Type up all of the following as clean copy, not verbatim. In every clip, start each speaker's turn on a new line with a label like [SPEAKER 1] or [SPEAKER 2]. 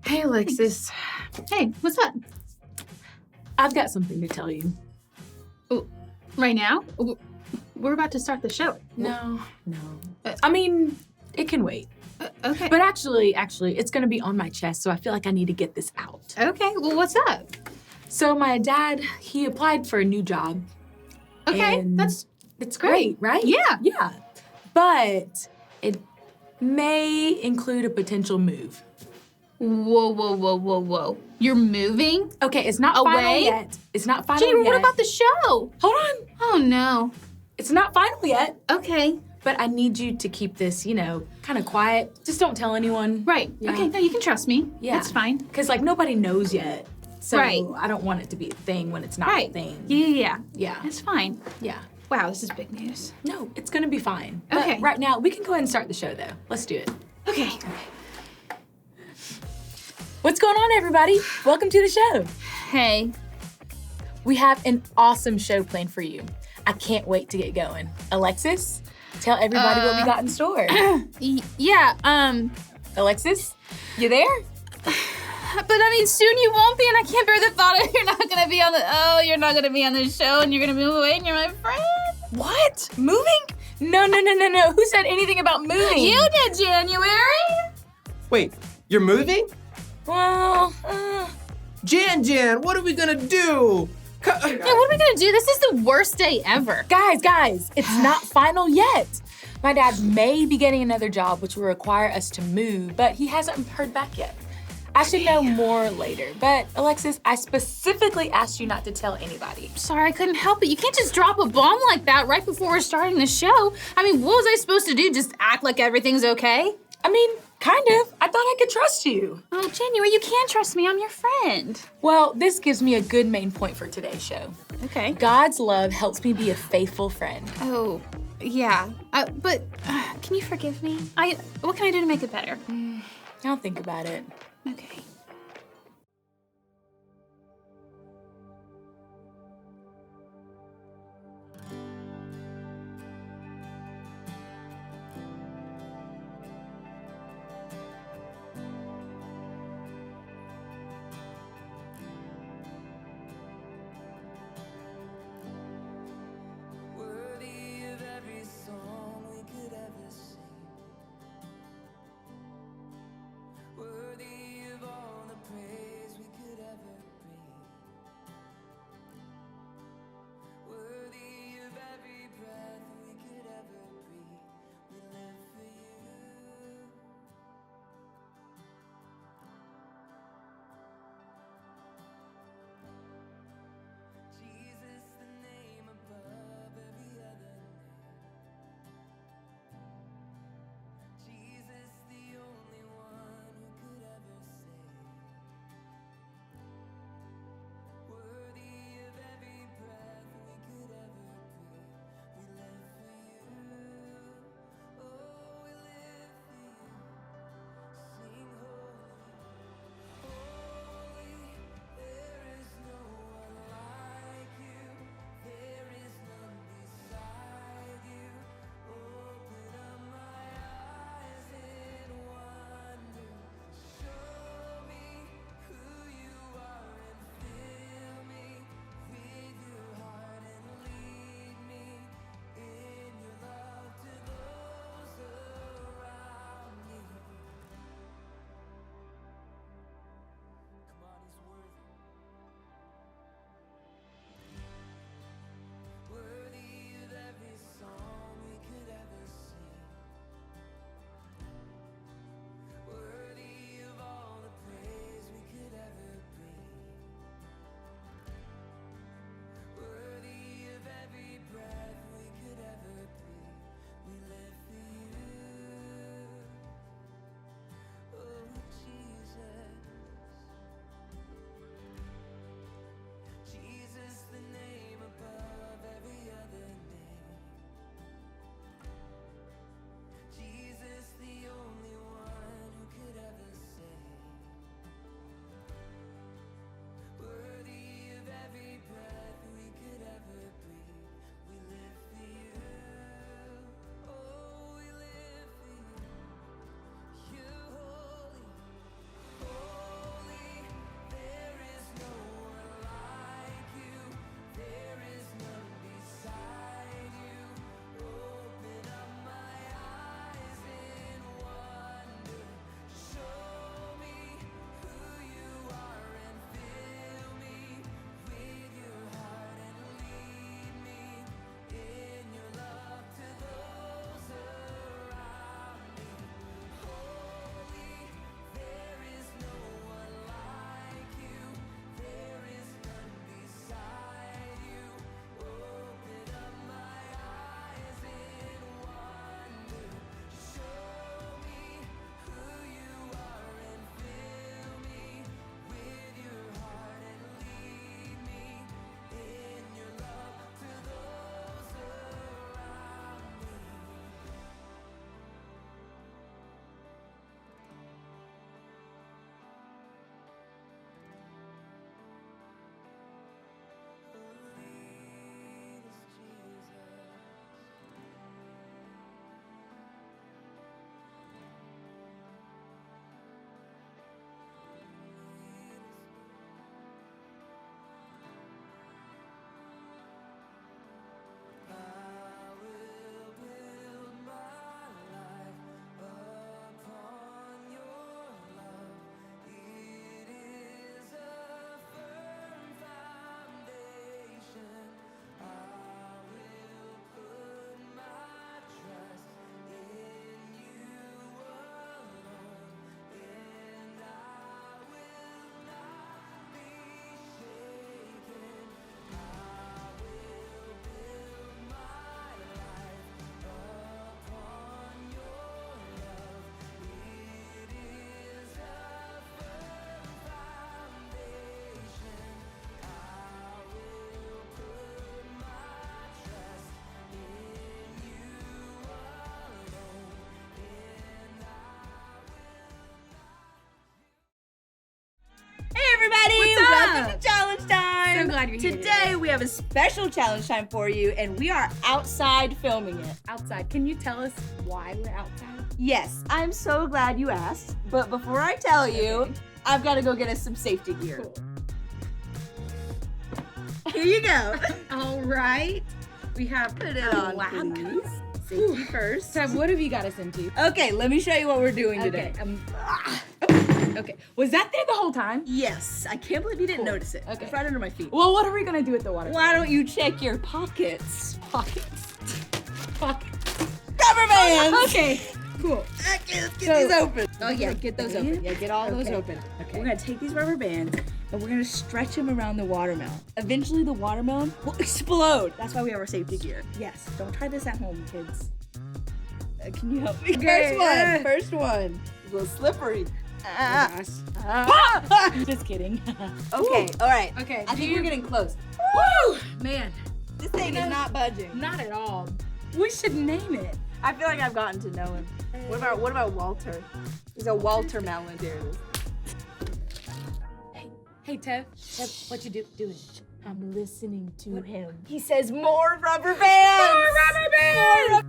[SPEAKER 1] Hey, Alexis. Hey, what's up?
[SPEAKER 2] I've got something to tell you.
[SPEAKER 1] Right now? We're about to start the show.
[SPEAKER 2] No. I mean, it can wait.
[SPEAKER 1] Okay.
[SPEAKER 2] But actually, it's going to be on my chest, so I feel like I need to get this out.
[SPEAKER 1] Okay, well, what's up?
[SPEAKER 2] So my dad, he applied for a new job.
[SPEAKER 1] Okay,
[SPEAKER 2] and
[SPEAKER 1] it's
[SPEAKER 2] great, right?
[SPEAKER 1] Yeah.
[SPEAKER 2] Yeah. But it may include a potential move.
[SPEAKER 1] Whoa. You're moving?
[SPEAKER 2] Okay, it's not final
[SPEAKER 1] Away?
[SPEAKER 2] yet. It's not final
[SPEAKER 1] Jenny,
[SPEAKER 2] yet.
[SPEAKER 1] what about the show?
[SPEAKER 2] Hold on.
[SPEAKER 1] Oh, no.
[SPEAKER 2] It's not final yet.
[SPEAKER 1] Okay.
[SPEAKER 2] But I need you to keep this, kind of quiet. Just don't tell anyone.
[SPEAKER 1] Right.
[SPEAKER 2] Yeah.
[SPEAKER 1] Okay, no, you can trust me.
[SPEAKER 2] Yeah.
[SPEAKER 1] That's fine.
[SPEAKER 2] Because, nobody knows yet. So
[SPEAKER 1] Right.
[SPEAKER 2] I don't want it to be a thing when it's not
[SPEAKER 1] Right.
[SPEAKER 2] a thing.
[SPEAKER 1] Yeah.
[SPEAKER 2] Yeah.
[SPEAKER 1] That's fine.
[SPEAKER 2] Yeah.
[SPEAKER 1] Wow, this is big news.
[SPEAKER 2] No, it's going to be fine.
[SPEAKER 1] Okay.
[SPEAKER 2] But right now, we can go ahead and start the show, though. Let's do it.
[SPEAKER 1] Okay.
[SPEAKER 2] What's going on, everybody? Welcome to the show.
[SPEAKER 1] Hey.
[SPEAKER 2] We have an awesome show planned for you. I can't wait to get going. Alexis, tell everybody what we got in store.
[SPEAKER 1] Yeah,
[SPEAKER 2] Alexis, you there?
[SPEAKER 1] but I mean, soon you won't be, and I can't bear the thought of you're not gonna be on the show, and you're gonna move away, and you're my friend.
[SPEAKER 2] What? Moving? No. Who said anything about moving?
[SPEAKER 1] You did, January.
[SPEAKER 3] Wait, you're moving?
[SPEAKER 2] Well,
[SPEAKER 3] Jan, what are we gonna do?
[SPEAKER 1] Yeah, what are we gonna do? This is the worst day ever.
[SPEAKER 2] guys, it's not final yet. My dad may be getting another job, which will require us to move, but he hasn't heard back yet. I should know more later. But Alexis, I specifically asked you not to tell anybody.
[SPEAKER 1] Sorry, I couldn't help it. You can't just drop a bomb like that right before we're starting the show. I mean, what was I supposed to do? Just act like everything's okay?
[SPEAKER 2] I mean, kind of. I thought I could trust you.
[SPEAKER 1] Oh, January, you can trust me. I'm your friend.
[SPEAKER 2] Well, this gives me a good main point for today's show.
[SPEAKER 1] Okay.
[SPEAKER 2] God's love helps me be a faithful friend.
[SPEAKER 1] Oh, yeah. But can you forgive me? What can I do to make it better?
[SPEAKER 2] I'll think about it.
[SPEAKER 1] Okay.
[SPEAKER 4] Worthy of every song we could ever sing, worthy of all
[SPEAKER 5] Welcome to Challenge Time!
[SPEAKER 2] So glad you're here
[SPEAKER 5] Today we have a special challenge time for you, and we are outside filming it.
[SPEAKER 2] Outside. Can you tell us why we're outside?
[SPEAKER 5] Yes, I'm so glad you asked, but before I tell you, I've got to go get us some safety gear.
[SPEAKER 2] Cool.
[SPEAKER 5] Here you go.
[SPEAKER 2] All right. We have
[SPEAKER 5] Put it on,
[SPEAKER 2] lab
[SPEAKER 5] please.
[SPEAKER 2] coat.
[SPEAKER 5] Safety first.
[SPEAKER 2] So what have you got us into?
[SPEAKER 5] Okay, let me show you what we're doing today.
[SPEAKER 2] Okay. Was that there the whole time?
[SPEAKER 5] Yes, I can't believe you didn't
[SPEAKER 2] Cool.
[SPEAKER 5] notice it.
[SPEAKER 2] Okay.
[SPEAKER 5] It's right under my feet.
[SPEAKER 2] Well, what are we gonna do with the water?
[SPEAKER 5] Why don't you check your pockets?
[SPEAKER 2] Pockets. Pockets.
[SPEAKER 5] Rubber bands!
[SPEAKER 2] Okay. Cool.
[SPEAKER 5] Let's get
[SPEAKER 2] So-
[SPEAKER 5] these open. Oh yeah, get those
[SPEAKER 2] Yeah?
[SPEAKER 5] open. Yeah, get all those
[SPEAKER 2] Okay.
[SPEAKER 5] open.
[SPEAKER 2] Okay.
[SPEAKER 5] We're gonna take these rubber bands and we're gonna stretch them around the watermelon. Eventually the watermelon will explode. That's why we have our safety gear. Yes, don't try this at home, kids. Can you help me?
[SPEAKER 2] Okay,
[SPEAKER 5] First one. It's a little slippery.
[SPEAKER 2] Just kidding.
[SPEAKER 5] Okay, all right.
[SPEAKER 2] Okay.
[SPEAKER 5] I think we're getting close.
[SPEAKER 2] Woo! Man,
[SPEAKER 5] This thing is not budging.
[SPEAKER 2] not at all. We should name it.
[SPEAKER 5] I feel like I've gotten to know him. What about Walter? He's a Walter melon. There it is.
[SPEAKER 2] Hey, Tev. Tev, what you doing? I'm listening to him.
[SPEAKER 5] He says more rubber bands.
[SPEAKER 2] More rubber bands!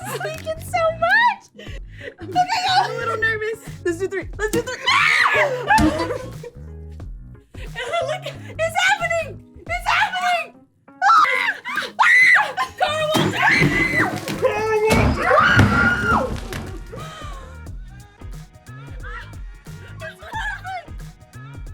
[SPEAKER 5] I'm thinking so much. Okay, I'm a little nervous. Let's do three. Let's do three. Look, it's happening. It's happening.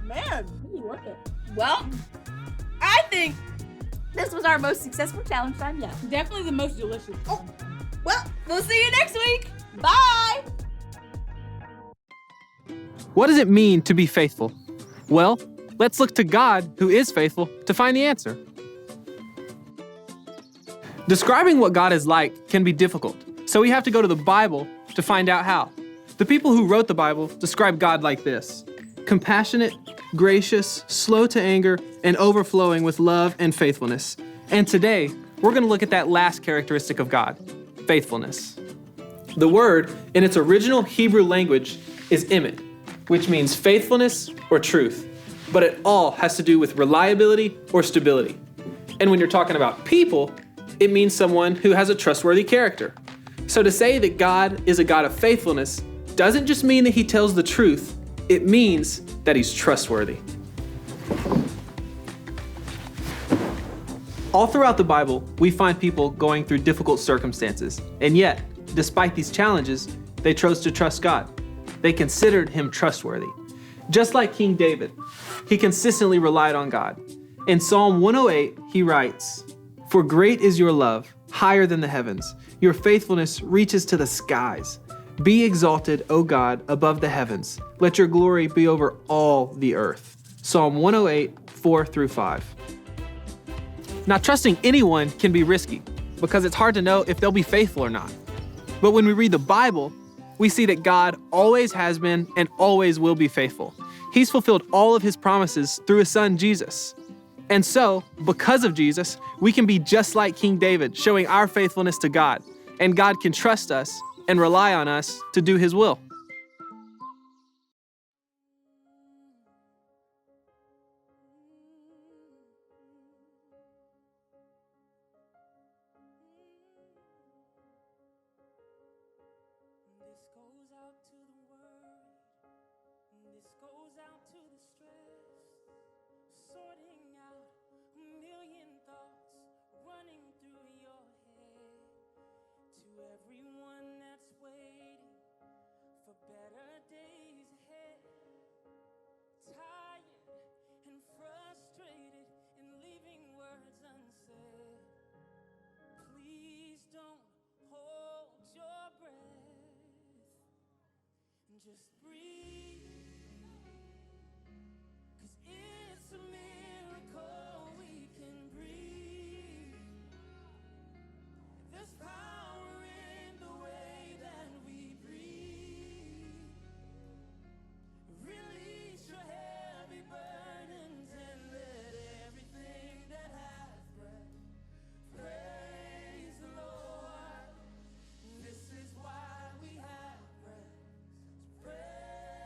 [SPEAKER 5] Man, well, I think this was our most successful challenge time yet.
[SPEAKER 2] Definitely the most delicious.
[SPEAKER 5] Oh. Well, we'll see you next week. Bye.
[SPEAKER 3] What does it mean to be faithful? Well, let's look to God, who is faithful, to find the answer. Describing what God is like can be difficult, so we have to go to the Bible to find out how. The people who wrote the Bible describe God like this: compassionate, gracious, slow to anger, and overflowing with love and faithfulness. And today, we're going to look at that last characteristic of God, faithfulness. The word, in its original Hebrew language, is emet, which means faithfulness or truth, but it all has to do with reliability or stability. And when you're talking about people, it means someone who has a trustworthy character. So to say that God is a God of faithfulness doesn't just mean that he tells the truth, it means that he's trustworthy. All throughout the Bible, we find people going through difficult circumstances, and yet, despite these challenges, they chose to trust God. They considered him trustworthy. Just like King David, he consistently relied on God. In Psalm 108, he writes, "For great is your love, higher than the heavens. Your faithfulness reaches to the skies. Be exalted, O God, above the heavens. Let your glory be over all the earth." Psalm 108, 4 through 5. Now, trusting anyone can be risky because it's hard to know if they'll be faithful or not. But when we read the Bible, we see that God always has been and always will be faithful. He's fulfilled all of his promises through his son, Jesus. And so, because of Jesus, we can be just like King David, showing our faithfulness to God. And God can trust us and rely on us to do his will.
[SPEAKER 4] This goes out to the world. This goes out to the stress. Sorting out a million thoughts running through your head. To everyone that's waiting for better days ahead. Tired and frustrated and leaving words unsaid. Please don't hold your breath. Just breathe, 'cause it's a miracle we can breathe. There's power in the way that we breathe. Release your heavy burdens and let everything that has breath praise the Lord. This is why we have breath. Praise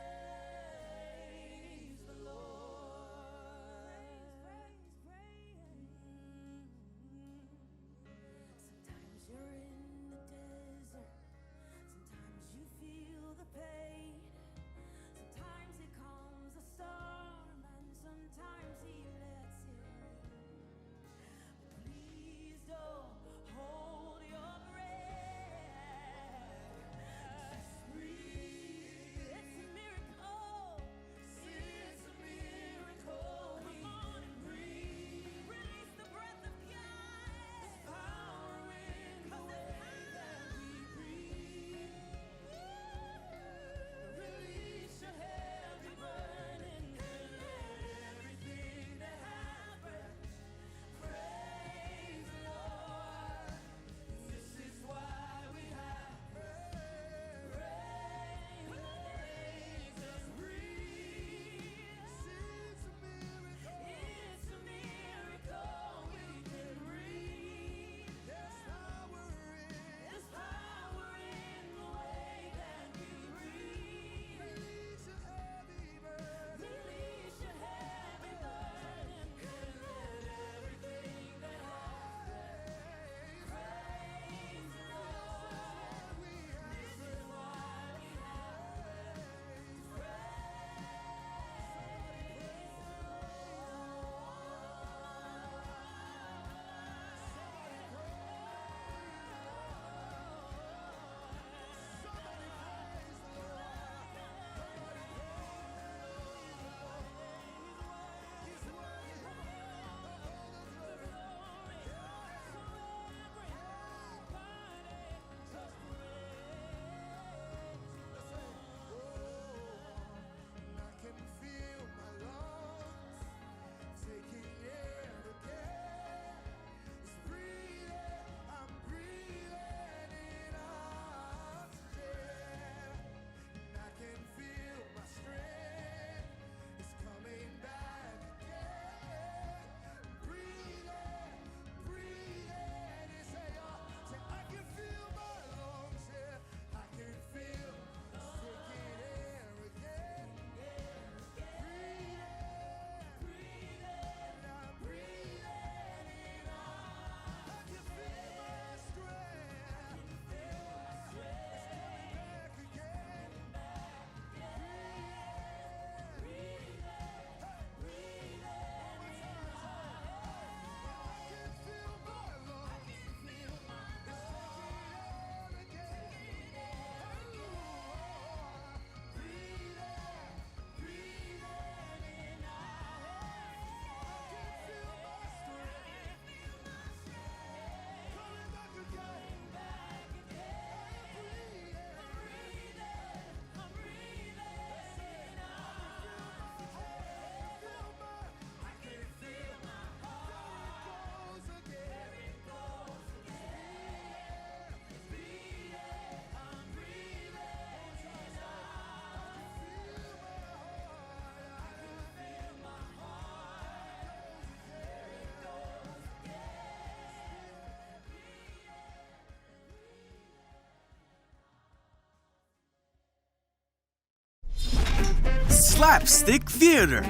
[SPEAKER 6] Slapstick Theater,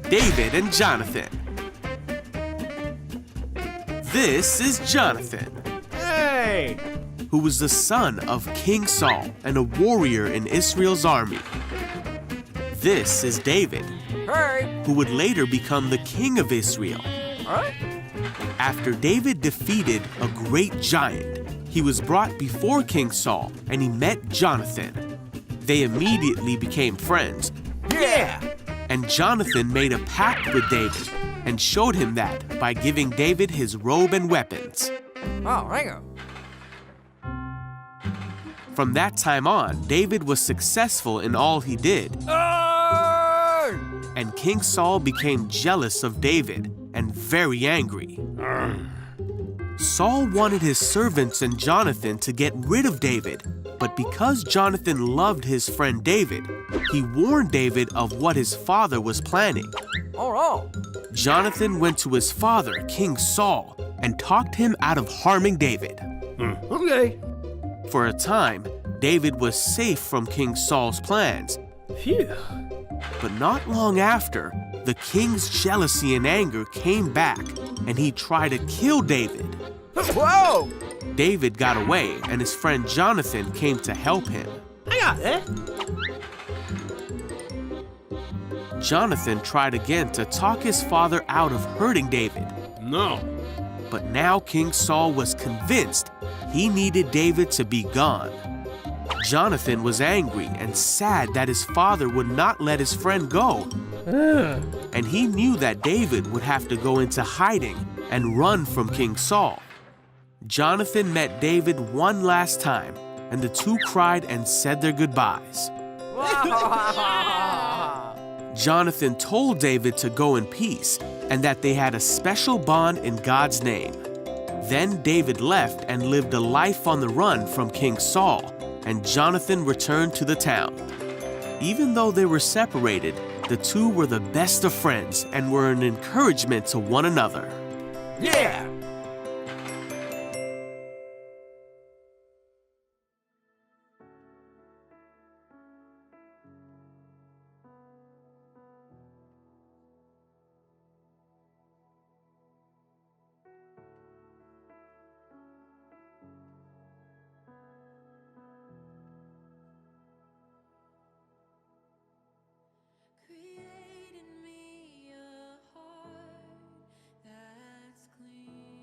[SPEAKER 6] David and Jonathan. This is Jonathan.
[SPEAKER 7] Hey!
[SPEAKER 6] Who was the son of King Saul and a warrior in Israel's army. This is David,
[SPEAKER 7] Hey!
[SPEAKER 6] who would later become the king of Israel.
[SPEAKER 7] Huh?
[SPEAKER 6] After David defeated a great giant, he was brought before King Saul and he met Jonathan. They immediately became friends,
[SPEAKER 7] Yeah!
[SPEAKER 6] and Jonathan made a pact with David and showed him that by giving David his robe and weapons.
[SPEAKER 7] Oh, hang on.
[SPEAKER 6] From that time on, David was successful in all he did, and King Saul became jealous of David and very angry. Saul wanted his servants and Jonathan to get rid of David, but because Jonathan loved his friend David, he warned David of what his father was planning.
[SPEAKER 7] All right.
[SPEAKER 6] Jonathan went to his father, King Saul, and talked him out of harming David.
[SPEAKER 7] Okay.
[SPEAKER 6] For a time, David was safe from King Saul's plans,
[SPEAKER 7] Phew.
[SPEAKER 6] but not long after, the king's jealousy and anger came back, and he tried to kill David.
[SPEAKER 7] Whoa!
[SPEAKER 6] David got away, and his friend Jonathan came to help him.
[SPEAKER 7] I got it.
[SPEAKER 6] Jonathan tried again to talk his father out of hurting David,
[SPEAKER 7] No.
[SPEAKER 6] but now King Saul was convinced he needed David to be gone. Jonathan was angry and sad that his father would not let his friend go, and he knew that David would have to go into hiding and run from King Saul. Jonathan met David one last time, and the two cried and said their goodbyes. Jonathan told David to go in peace and that they had a special bond in God's name. Then David left and lived a life on the run from King Saul, and Jonathan returned to the town. Even though they were separated, the two were the best of friends and were an encouragement to one another.
[SPEAKER 7] Yeah!
[SPEAKER 4] Create in me a heart that's clean.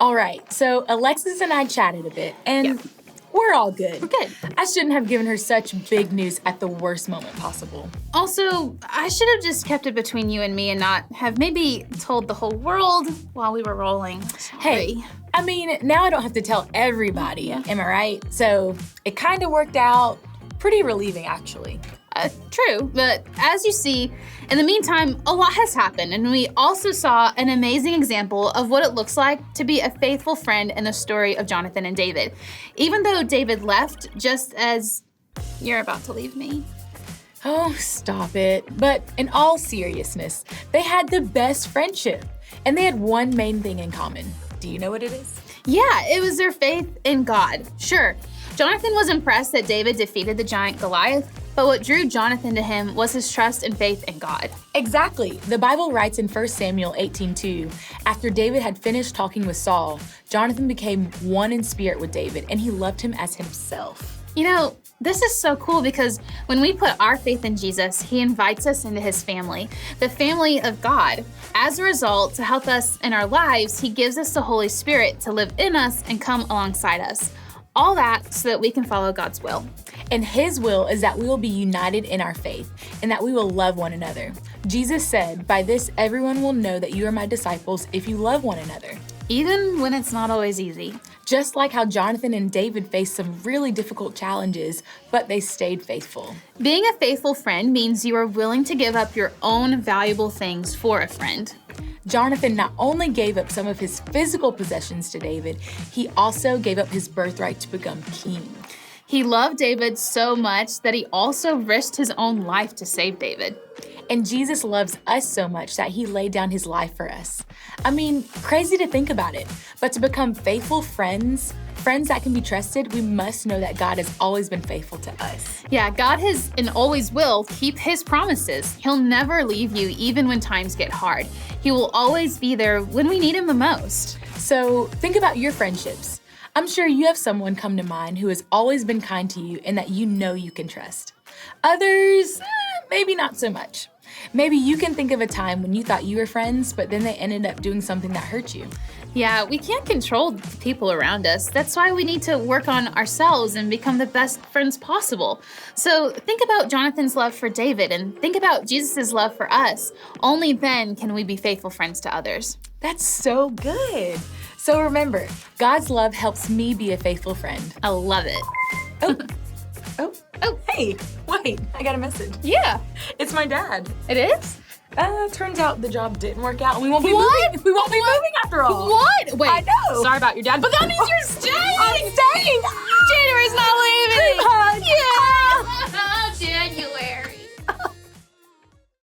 [SPEAKER 2] All right, so Alexis and I chatted a bit, and we're all good.
[SPEAKER 1] We're good.
[SPEAKER 2] I shouldn't have given her such big news at the worst moment possible.
[SPEAKER 1] Also, I should have just kept it between you and me and not have maybe told the whole world while we were rolling. Sorry.
[SPEAKER 2] Hey, I mean, now I don't have to tell everybody, am I right? So it kind of worked out. Pretty relieving, actually.
[SPEAKER 1] True, but as you see, in the meantime, a lot has happened, and we also saw an amazing example of what it looks like to be a faithful friend in the story of Jonathan and David. Even though David left just as you're about to leave me.
[SPEAKER 2] Oh, stop it. But in all seriousness, they had the best friendship, and they had one main thing in common. Do you know what it is?
[SPEAKER 1] Yeah, it was their faith in God. Sure, Jonathan was impressed that David defeated the giant Goliath, but what drew Jonathan to him was his trust and faith in God.
[SPEAKER 2] Exactly. The Bible writes in 1 Samuel 18:2, after David had finished talking with Saul, Jonathan became one in spirit with David, and he loved him as himself.
[SPEAKER 1] You know, this is so cool because when we put our faith in Jesus, he invites us into his family, the family of God. As a result, to help us in our lives, he gives us the Holy Spirit to live in us and come alongside us. All that so that we can follow God's will.
[SPEAKER 2] And his will is that we will be united in our faith and that we will love one another. Jesus said, by this everyone will know that you are my disciples if you love one another.
[SPEAKER 1] Even when it's not always easy.
[SPEAKER 2] Just like how Jonathan and David faced some really difficult challenges, but they stayed faithful.
[SPEAKER 1] Being a faithful friend means you are willing to give up your own valuable things for a friend.
[SPEAKER 2] Jonathan not only gave up some of his physical possessions to David, he also gave up his birthright to become king.
[SPEAKER 1] He loved David so much that he also risked his own life to save David.
[SPEAKER 2] And Jesus loves us so much that he laid down his life for us. I mean, crazy to think about it, but to become faithful friends that can be trusted, we must know that God has always been faithful to us.
[SPEAKER 1] Yeah, God has and always will keep his promises. He'll never leave you even when times get hard. He will always be there when we need him the most.
[SPEAKER 2] So think about your friendships. I'm sure you have someone come to mind who has always been kind to you and that you know you can trust. Others, maybe not so much. Maybe you can think of a time when you thought you were friends, but then they ended up doing something that hurt you.
[SPEAKER 1] Yeah, we can't control the people around us. That's why we need to work on ourselves and become the best friends possible. So think about Jonathan's love for David and think about Jesus' love for us. Only then can we be faithful friends to others.
[SPEAKER 2] That's so good. So remember, God's love helps me be a faithful friend.
[SPEAKER 1] I love it.
[SPEAKER 2] Oh, hey, wait, I got a message.
[SPEAKER 1] Yeah,
[SPEAKER 2] It's my dad.
[SPEAKER 1] it is.
[SPEAKER 2] Turns out the job didn't work out and we won't be
[SPEAKER 1] What?
[SPEAKER 2] moving. We won't be moving after all.
[SPEAKER 1] What? Wait,
[SPEAKER 2] I know.
[SPEAKER 1] Sorry about your dad, but that means you're staying.
[SPEAKER 2] I'm staying.
[SPEAKER 1] January's not leaving.
[SPEAKER 2] Group hug.